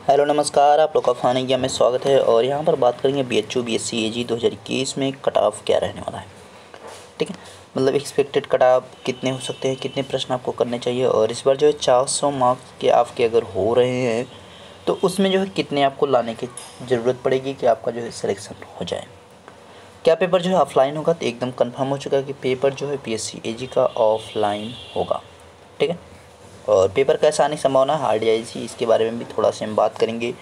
Hello नमस्कार, आप लोग का खान इंडिया में स्वागत है। और यहाँ पर बात करेंगे BHU BSc AG 2021 में कट ऑफ क्या रहने वाला है। ठीक है, मतलब एक्सपेक्टेड कट ऑफ कितने हो सकते हैं, कितने प्रश्न आपको करने चाहिए, और इस बार जो है 400 मार्क्स के आपके अगर हो रहे हैं तो उसमें जो है कितने आपको लाने की ज़रूरत पड़ेगी कि आपका जो है सिलेक्शन हो जाए। क्या पेपर जो है ऑफलाइन होगा, तो एकदम कन्फर्म हो चुका है कि पेपर जो है BSc AG का ऑफलाइन होगा। ठीक है, और पेपर कैसा आने की संभावना, हार्ड या इजी, इसके बारे में भी थोड़ा सा हम बात करेंगे।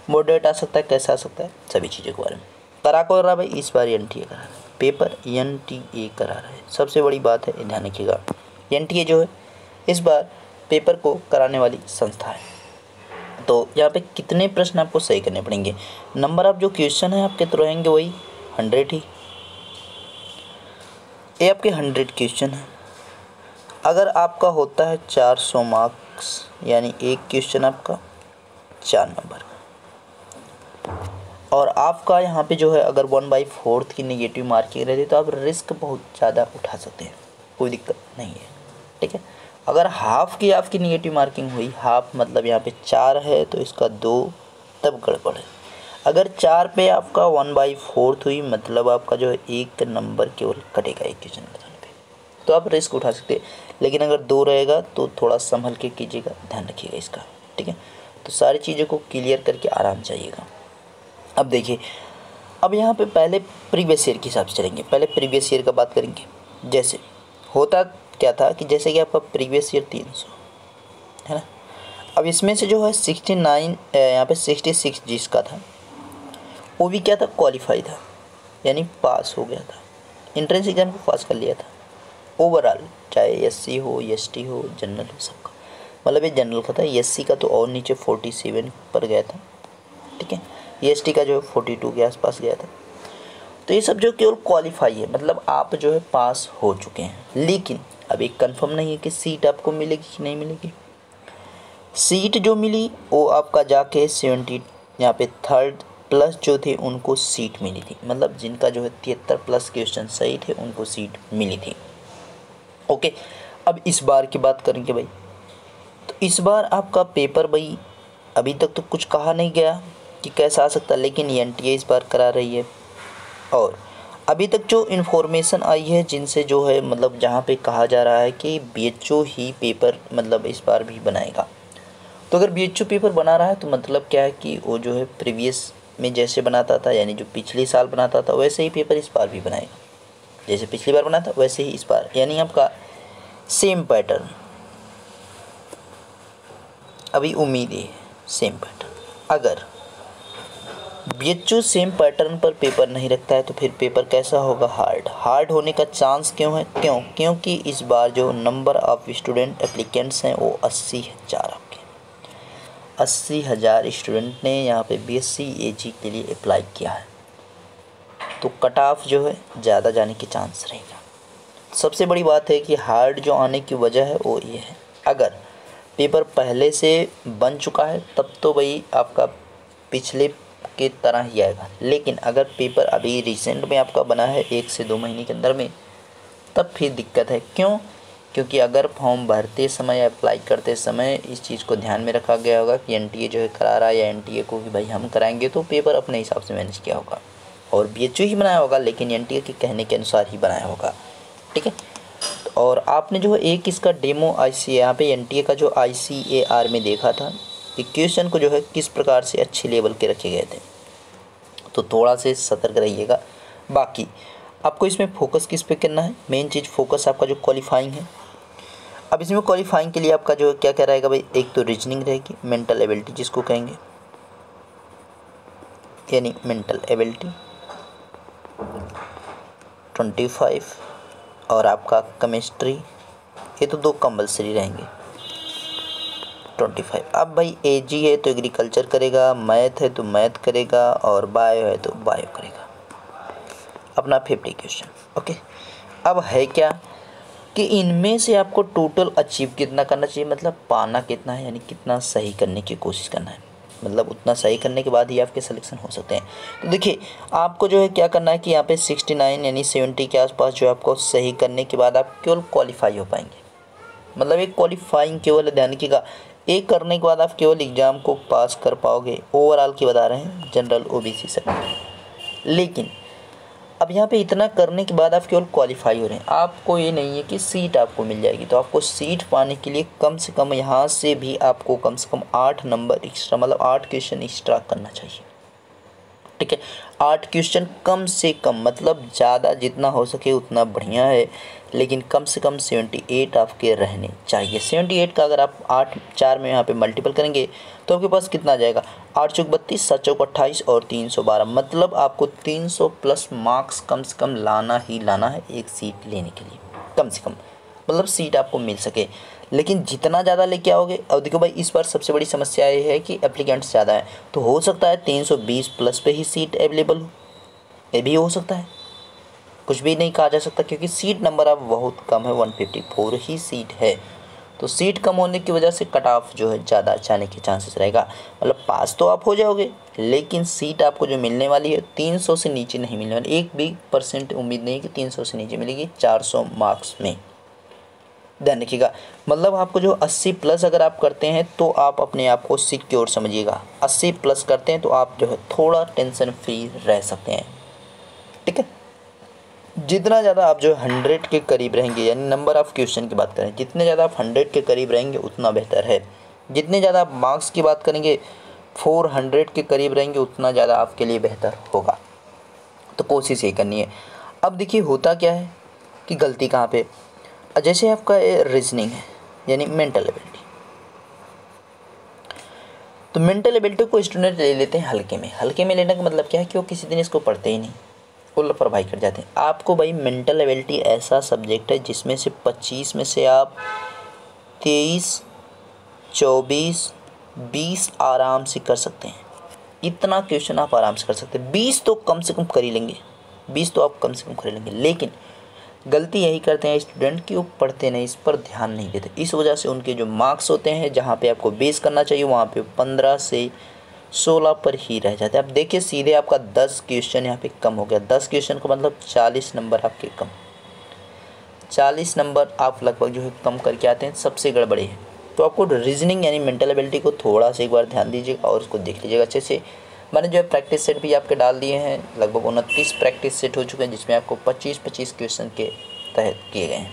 मॉडरेट आ सकता है, कैसा आ सकता है, सभी चीज़ों के बारे में। करा कौन रहा भाई, इस बार NTA करा रहा है, पेपर NTA करा रहा है। सबसे बड़ी बात है, ध्यान रखिएगा, NTA जो है इस बार पेपर को कराने वाली संस्था है। तो यहाँ पे कितने प्रश्न आपको सही करने पड़ेंगे। नंबर ऑफ जो क्वेश्चन है आपके तो रहेंगे वही 100 ही, ये आपके 100 क्वेश्चन है। अगर आपका होता है 400 मार्क्स, यानी एक क्वेश्चन आपका 4 नंबर, और आपका यहाँ पे जो है अगर 1/4 की नेगेटिव मार्किंग रहती है तो आप रिस्क बहुत ज़्यादा उठा सकते हैं, कोई दिक्कत नहीं है। ठीक है, अगर हाफ की आपकी नेगेटिव मार्किंग हुई, हाफ मतलब यहाँ पे 4 है तो इसका 2, तब गड़बड़ है। अगर 4 पे आपका 1/4 हुई, मतलब आपका जो है 1 नंबर केवल कटेगा एक क्वेश्चन बताने पे, तो आप रिस्क उठा सकते हैं। लेकिन अगर 2 रहेगा तो थोड़ा संभल के कीजिएगा, ध्यान रखिएगा इसका। ठीक है, तो सारी चीज़ों को क्लियर करके आराम से आइएगा। अब देखिए, अब यहाँ पे पहले प्रीवियस ईयर के हिसाब से चलेंगे। पहले प्रीवियस ईयर का बात करेंगे। जैसे होता क्या था कि जैसे कि आपका प्रीवियस ईयर 300 है ना, अब इसमें से जो है 69 यहाँ पे 66 जिसका था वो भी क्या था, क्वालिफाई था, यानी पास हो गया था, एंट्रेंस एग्ज़ाम को पास कर लिया था ओवरऑल, चाहे SC हो, ST हो, जनरल हो, सबका। मतलब ये जनरल का था, SC का तो और नीचे 47 पर गया था। ठीक है, ST का जो है 42 के आसपास गया था। तो ये सब जो केवल क्वालिफाई है, मतलब आप जो है पास हो चुके हैं। लेकिन अभी कंफर्म नहीं है कि सीट आपको मिलेगी कि नहीं मिलेगी। सीट जो मिली वो आपका जाके 70 यहाँ पे 3rd प्लस जो थे उनको सीट मिली थी, मतलब जिनका जो है 73 प्लस क्वेश्चन सही थे उनको सीट मिली थी। ओके, अब इस बार की बात करेंगे भाई, तो इस बार आपका पेपर भाई अभी तक तो कुछ कहा नहीं गया कि कैसा आ सकता, लेकिन NTA इस बार करा रही है। और अभी तक जो इन्फॉर्मेशन आई है जिनसे जो है मतलब जहाँ पे कहा जा रहा है कि BHU ही पेपर मतलब इस बार भी बनाएगा। तो अगर BHU पेपर बना रहा है तो मतलब क्या है कि वो जो है प्रीवियस में जैसे बनाता था, यानी जो पिछले साल बनाता था वैसे ही पेपर इस बार भी बनाएगा। जैसे पिछली बार बना था वैसे ही इस बार, यानी आपका सेम पैटर्न। अभी उम्मीद है सेम पैटर्न। अगर BHU सेम पैटर्न पर पेपर नहीं रखता है तो फिर पेपर कैसा होगा, हार्ड होने का चांस क्यों है, क्योंकि इस बार जो नंबर ऑफ स्टूडेंट एप्लीकेंट्स हैं वो 80,000 आपके 80,000 स्टूडेंट ने यहाँ पे BSc AG के लिए अप्लाई किया है। तो कट ऑफ जो है ज़्यादा जाने के चांस रहेगा। सबसे बड़ी बात है कि हार्ड जो आने की वजह है वो ये है, अगर पेपर पहले से बन चुका है तब तो भाई आपका पिछले की तरह ही आएगा। लेकिन अगर पेपर अभी रिसेंट में आपका बना है 1 से 2 महीने के अंदर में, तब फिर दिक्कत है। क्योंकि अगर फॉर्म भरते समय अप्लाई करते समय इस चीज़ को ध्यान में रखा गया होगा कि NTA जो है करा रहा है या NTA को कि भाई हम कराएंगे, तो पेपर अपने हिसाब से मैनेज किया होगा और BHU ही बनाया होगा, लेकिन NTA के कहने के अनुसार ही बनाया होगा। ठीक है, और आपने जो है एक इसका डेमो यहाँ पे NTA का जो ICAR में देखा था कि क्वेश्चन को जो है किस प्रकार से अच्छे लेवल के रखे गए थे, तो थोड़ा से सतर्क रहिएगा। बाकी आपको इसमें फोकस किस पे करना है, मेन चीज़ फोकस आपका जो क्वालिफाइंग है। अब इसमें क्वालिफाइंग के लिए आपका जो क्या क्या रहेगा भाई, एक तो रीजनिंग रहेगी, मेंटल एबिलिटी जिसको कहेंगे, यानी मेंटल एबिलिटी 25, और आपका केमिस्ट्री, ये तो 2 कंपल्सरी रहेंगे 25। अब भाई AG है तो एग्रीकल्चर करेगा, मैथ है तो मैथ करेगा, और बायो है तो बायो करेगा, अपना 50 क्वेश्चन। ओके, अब है क्या कि इनमें से आपको टोटल अचीव कितना करना चाहिए, मतलब पाना कितना है, यानी कितना सही करने की कोशिश करना है, मतलब उतना सही करने के बाद ही आपके सिलेक्शन हो सकते हैं। तो देखिए, आपको जो है क्या करना है कि यहाँ पे 69 यानी 70 के आसपास जो आपको सही करने के बाद आप केवल क्वालिफाई हो पाएंगे। मतलब एक क्वालिफाइंग केवल, ध्यान रखिएगा, एक करने के बाद आप केवल एग्ज़ाम को पास कर पाओगे, ओवरऑल की बता रहे हैं जनरल ओबीसी सेक्टर। लेकिन अब यहाँ पे इतना करने के बाद आप केवल क्वालिफाई हो रहे हैं, आपको ये नहीं है कि सीट आपको मिल जाएगी। तो आपको सीट पाने के लिए कम से कम यहाँ से भी आपको कम से कम 8 नंबर एक्स्ट्रा, मतलब 8 क्वेश्चन एक्स्ट्रा करना चाहिए, ठीक है। 8 क्वेश्चन कम से कम, मतलब ज़्यादा जितना हो सके उतना बढ़िया है, लेकिन कम से कम 78 आपके रहने चाहिए। 78 का अगर आप 8 4 में यहाँ पे मल्टीपल करेंगे तो आपके पास कितना आ जाएगा, 8 चौक 32, 7 चौक 28 और 312, मतलब आपको 300 प्लस मार्क्स कम से कम लाना ही लाना है एक सीट लेने के लिए, कम से कम, मतलब सीट आपको मिल सके। लेकिन जितना ज़्यादा लेके आओगे, अब देखो भाई इस बार सबसे बड़ी समस्या ये है कि एप्लीकेंट्स ज़्यादा है, तो हो सकता है 320 प्लस पे ही सीट अवेलेबल हो, ये भी हो सकता है, कुछ भी नहीं कहा जा सकता, क्योंकि सीट नंबर अब बहुत कम है, 154 ही सीट है। तो सीट कम होने की वजह से कट ऑफ जो है ज़्यादा जाने के चांसेस रहेगा, मतलब पास तो आप हो जाओगे, लेकिन सीट आपको जो मिलने वाली है 300 से नीचे नहीं मिलने वाली, 1 भी % उम्मीद नहीं कि 300 से नीचे मिलेगी 400 मार्क्स में, ध्यान रखिएगा। मतलब आपको जो 80 प्लस अगर आप करते हैं तो आप अपने आप को सिक्योर समझिएगा, 80 प्लस करते हैं तो आप जो है थोड़ा टेंशन फ्री रह सकते हैं, ठीक है। जितना ज़्यादा आप जो 100 के करीब रहेंगे, यानी नंबर ऑफ़ क्वेश्चन की बात करें, जितने ज़्यादा आप 100 के करीब रहेंगे उतना बेहतर है। जितने ज़्यादा आप मार्क्स की बात करेंगे, 400 के करीब रहेंगे, उतना ज़्यादा आपके लिए बेहतर होगा। तो कोशिश यही करनी है। अब देखिए होता क्या है कि गलती कहाँ पे, जैसे आपका रीजनिंग है यानी मेंटल एबिलिटी, तो मेंटल एबिलिटी को स्टूडेंट ले लेते हैं हल्के में। हल्के में लेने का मतलब क्या है कि वो किसी दिन इसको पढ़ते ही नहीं, वो लापरवाही कर जाते हैं। आपको भाई मेंटल एबिलिटी ऐसा सब्जेक्ट है जिसमें से 25 में से आप 23, 24, 20 आराम से कर सकते हैं। इतना क्वेश्चन आप आराम से कर सकते हैं, 20 तो कम से कम कर ही लेंगे, 20 तो आप कम से कम कर ही लेंगे। लेकिन गलती यही करते हैं स्टूडेंट कि वो पढ़ते नहीं, इस पर ध्यान नहीं देते, इस वजह से उनके जो मार्क्स होते हैं जहाँ पे आपको बेस करना चाहिए वहाँ पे 15 से 16 पर ही रह जाते हैं। अब देखिए सीधे आपका 10 क्वेश्चन यहाँ पे कम हो गया, 10 क्वेश्चन का मतलब 40 नंबर आपके कम, 40 नंबर आप लगभग जो है कम करके आते हैं, सबसे गड़बड़ी है। तो आपको रीजनिंग यानी मेंटल एबिलिटी को थोड़ा सा एक बार ध्यान दीजिएगा और उसको देख लीजिएगा अच्छे से। मैंने जो है प्रैक्टिस सेट भी आपके डाल दिए हैं, लगभग 29 प्रैक्टिस सेट हो चुके हैं, जिसमें आपको 25-25 क्वेश्चन के तहत किए गए हैं।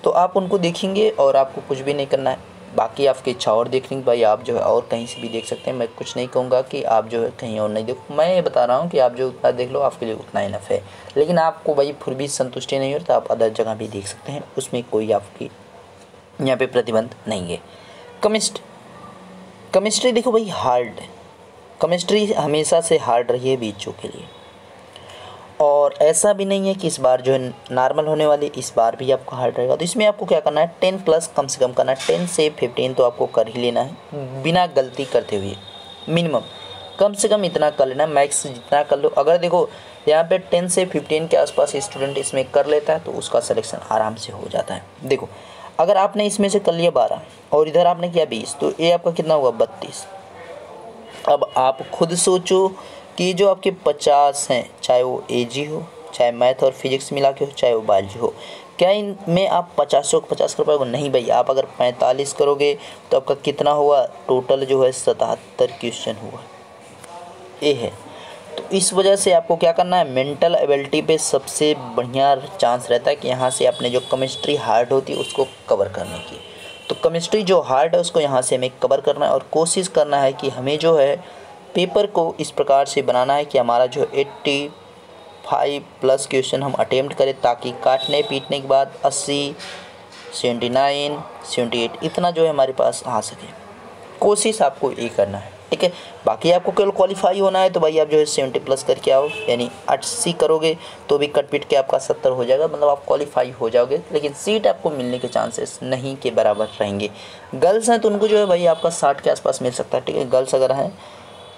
तो आप उनको देखेंगे और आपको कुछ भी नहीं करना है, बाकी आपकी इच्छा और देखने की भाई आप जो है और कहीं से भी देख सकते हैं। मैं कुछ नहीं कहूँगा कि आप जो है कहीं और नहीं देखो, मैं ये बता रहा हूँ कि आप जो उतना देख लो आपके लिए उतना इनफ है। लेकिन आपको भाई फिर भी संतुष्टि नहीं हो तो आप अदर जगह भी देख सकते हैं, उसमें कोई आपकी यहाँ पे प्रतिबंध नहीं है। केमिस्ट्री देखो भाई हार्ड, केमिस्ट्री हमेशा से हार्ड रही है बीचों के लिए, और ऐसा भी नहीं है कि इस बार जो है नॉर्मल होने वाली, इस बार भी आपको हार्ड रहेगा। तो इसमें आपको क्या करना है, 10 प्लस कम से कम करना है, 10 से 15 तो आपको कर ही लेना है बिना गलती करते हुए, मिनिमम कम से कम इतना कर लेना, मैक्स जितना कर लो। अगर देखो यहाँ पे 10 से 15 के आसपास स्टूडेंट इसमें कर लेता है तो उसका सिलेक्शन आराम से हो जाता है। देखो अगर आपने इसमें से कर लिया 12 और इधर आपने किया 20, तो ये आपका कितना हुआ 32। अब आप खुद सोचो कि जो आपके 50 हैं, चाहे वो एजी हो, चाहे मैथ और फिजिक्स मिला के हो, चाहे वो बायोलॉजी हो, क्या इनमें आप 50 को 50 कर पाओगे? नहीं भाई, आप अगर 45 करोगे तो आपका कितना हुआ, टोटल जो है 77 क्वेश्चन हुआ, ये है। तो इस वजह से आपको क्या करना है, मेंटल एबिलिटी पे सबसे बढ़िया चांस रहता है कि यहाँ से अपने जो केमिस्ट्री हार्ड होती है उसको कवर करने की। तो केमिस्ट्री जो हार्ड है उसको यहाँ से हमें कवर करना है, और कोशिश करना है कि हमें जो है पेपर को इस प्रकार से बनाना है कि हमारा जो 85 प्लस क्वेश्चन हम अटेम्प्ट करें, ताकि काटने पीटने के बाद 80, 79, 78 इतना जो है हमारे पास आ सके। कोशिश आपको ये करना है, ठीक है। बाकी आपको केवल क्वालिफाई होना है, तो भाई आप जो है 70 प्लस करके आओ, यानी 80 करोगे तो भी कट पीट के आपका 70 हो जाएगा, मतलब आप क्वालिफाई हो जाओगे। लेकिन सीट आपको मिलने के चांसेस नहीं के बराबर रहेंगे। गर्ल्स हैं तो उनको जो है भाई आपका 60 के आसपास मिल सकता है, ठीक है। गर्ल्स अगर हैं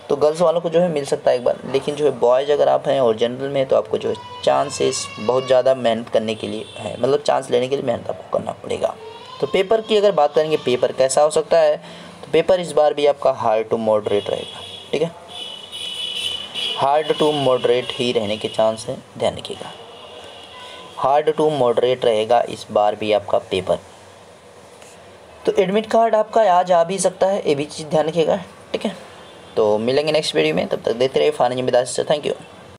तो गर्ल्स वालों को जो है मिल सकता है एक बार, लेकिन जो है बॉयज़ अगर आप हैं और जनरल में, तो आपको जो है चांसेस बहुत ज़्यादा मेहनत करने के लिए है, मतलब चांस लेने के लिए मेहनत आपको करना पड़ेगा। तो पेपर की अगर बात करेंगे, पेपर कैसा हो सकता है, तो पेपर इस बार भी आपका हार्ड टू मॉडरेट रहेगा, ठीक है। हार्ड टू मॉडरेट ही रहने के चांस हैं, ध्यान रखिएगा। हार्ड टू मॉडरेट रहेगा इस बार भी आपका पेपर। तो एडमिट कार्ड आपका आज आ भी सकता है, ये भी चीज़ ध्यान रखिएगा, ठीक है। तो मिलेंगे नेक्स्ट वीडियो में, तब तक देते रहिए फार्म जिम्मेदारी से। Thank you.